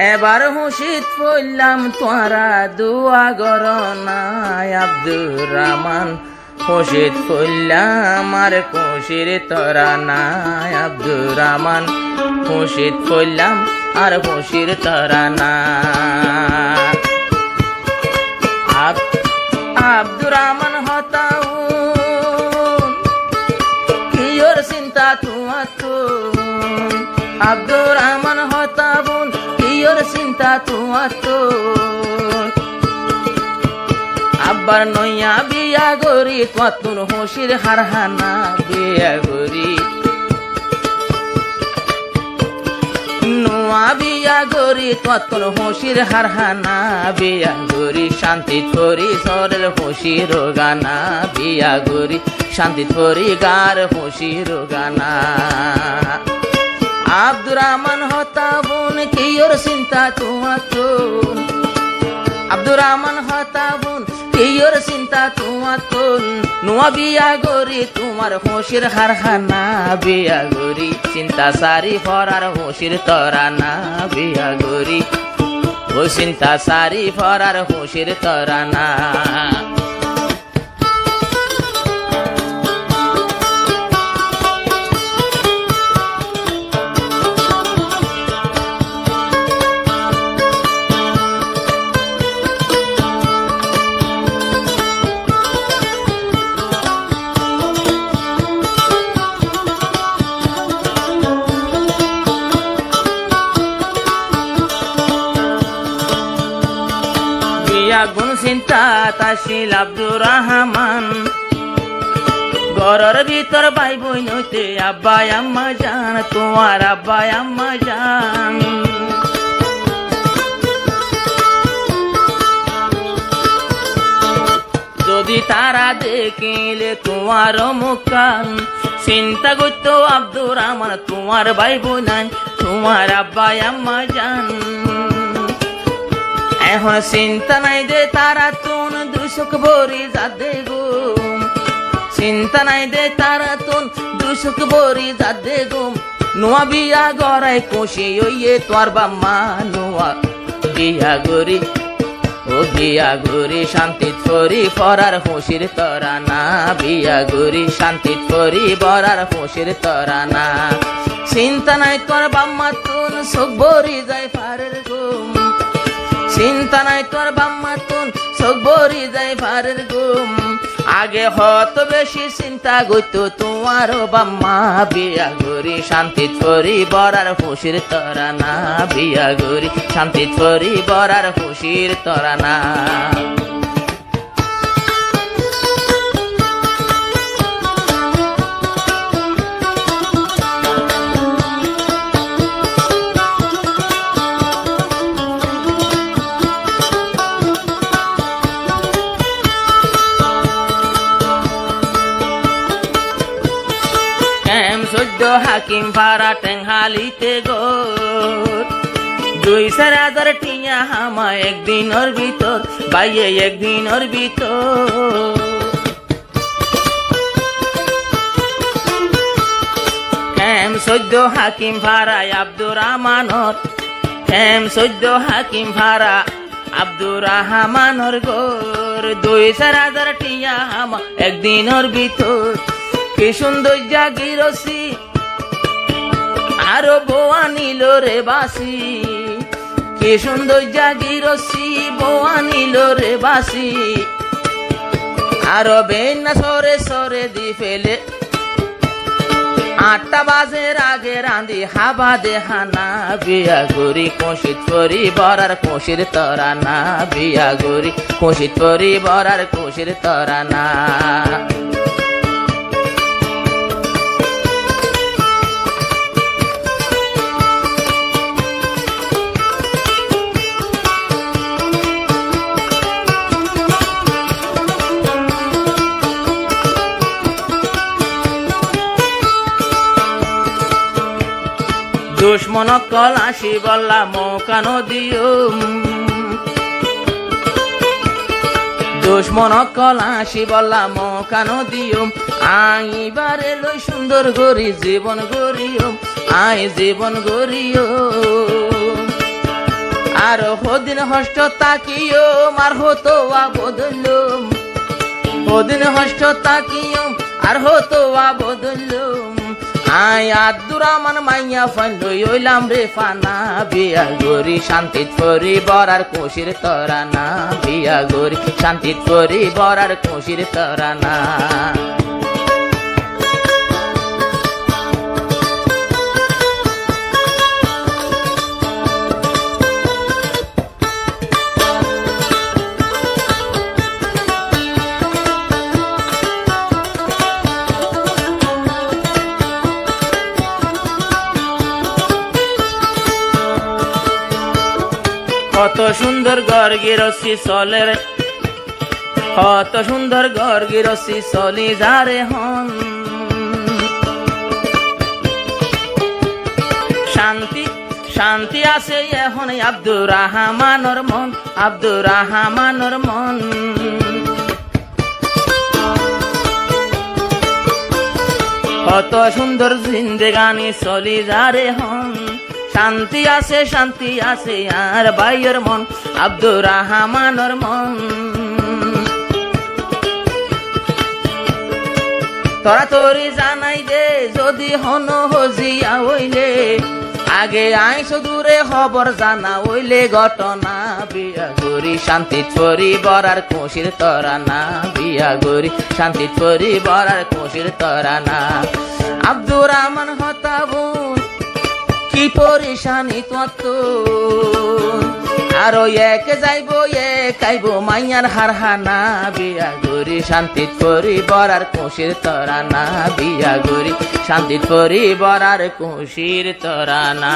এবার হুশিত পড়লাম তোরা দুয়া গরনায় আব্দুর রহমান হুশিত পড়লাম আর খুশির তোরা নাই আব্দুর রহমান হুশিত পড়লাম আর খুশির তোরা না আব্দুর রহমান হতাউন কিয়র চিন্তা তোমার আব্দুর রহমান হতাবুন কিয়র চিন্তা তোমার আব্বার নইয়া বিয়া গরি তোর হুশির হারহানা বিয়া গরি নোয়া বিয়া গরি তোর হুশির হারহানা বিয়া গরি শান্তি করি সরের হুশির গানা বিয়া গরি শান্তি করি গার হুশির গানা আব্দুর রহমান হতাবুন কিয়র চিন্তা তোমার আব্দুর রহমান হতাবুন কিয়র চিন্তা তোমার নোয়া বিয়া গরি তোমার হুশির হারহানা বিয়া গরি চিন্তা সারি ফরার হুশির তরানা বিয়া গরি ও চিন্তা সারি ফরার হুশির তরানা গুণ চিন্তা তাশিল আব্দুর রহমান ঘরের ভিতর ভাই বোন হইতে আব্বা আম্মা জান তোমার আব্বা আম্মা জান যদি তারা দেখিলে তোমার মুখান চিন্তা করত আব্দুর রহমান তোমার ভাই বোন তোমার আব্বা আম্মা জান এখন চিন্তা নাই দে তারা তুন দুশক বরি যাদে গুম চিন্তা নাই দে তারা তুন দুশক বরি যাদে গুম নোয়া বিয়া গড়াই খুশি হইয়ে তোর বাম্মা নোয়া বিয়া গরি ও বিয়া গরি শান্তি করি ফরার খুশির তরানা বিয়া গরি শান্তি করি বরার খুশির তরানা চিন্তা নাই তোর বাম্মা তুন সুখ বরি যায় ফারের গুম চিন্তা নাই তোর বাম্মা তুন চোখ বরি যায় ফারের গুম আগে হত বেশি চিন্তা গইত তোমার বাম্মা বিয়া গরি শান্তি করি বরার খুশির তরানা বিয়া গরি শান্তি করি বরার খুশির তরানা হাকিম পাড়া টেঙ্গালিতে গো 2,000 টিয়া হামা একদিনের ভিতর বাইয়ে একদিনের ভিতর কেম 14 হাকিম পাড়ায় আব্দুর রহমানর কেম 14 হাকিম পাড়া আব্দুর রহমানর গোর 2,000 টিয়া হামা একদিনের ভিতর কি সুন্দর জাগিরসি আরো বোয়া নিল রে বাসি কি সুন্দর জাগিরসি বোয়া নিল রে বাসি আরো বেনা সরে সরে দি ফেলে 8টা বাজের আগে রাঁধি হাবা দেহানা বিয়া গরি খুশি করি বরার খুশির তরানা বিয়া গরি খুশি করি বরার খুশির তরানা দুশ্মন কল আসি বললা মৌকানো দিও দুশ্মন কল আসি বললা মৌকানো দিও আইবারে লই সুন্দর গরি জীবন গরিও আই জীবন গরিও আর হদিন হষ্ট তাকিও আর হতো বদলুম হদিন হষ্ট তাকিও আর হতো বদলুম আই আব্দুর রহমান মাইয়া ফাইল ওইলাম রে ফানা বিয়া গরি শান্তি করি বরার খুশির তরানা বিয়া গরি শান্তি করি বরার খুশির তরানা কত সুন্দর ঘর গিরসি চলে রে কত সুন্দর ঘর গিরসি চলি যারে হন শান্তি শান্তি আছে এখন আব্দুর রহমানের মন আব্দুর রহমানের মন কত সুন্দর জিন্দেগানি চলি যারে হন শান্তি আছে আর ভাইয়ের মন আব্দুর রহমানের মন তোরা তোরি জানাই দে যদি হন হজিয়া হইলে আগে আইস দূরে খবর জানা হইলে ঘটনা বিয়া গরি শান্তি করি বরার খুশির তরানা বিয়া গরি শান্তি করি বরার খুশির তরানা আব্দুর রহমান হতাবুন কি পরেশানি তত আরো এক যাইব এক আইব মাইয়ার হারহানা বিয়া গরি শান্তি করি বরার খুশির তরানা বিয়া গরি শান্তি করি বরার খুশির তরানা।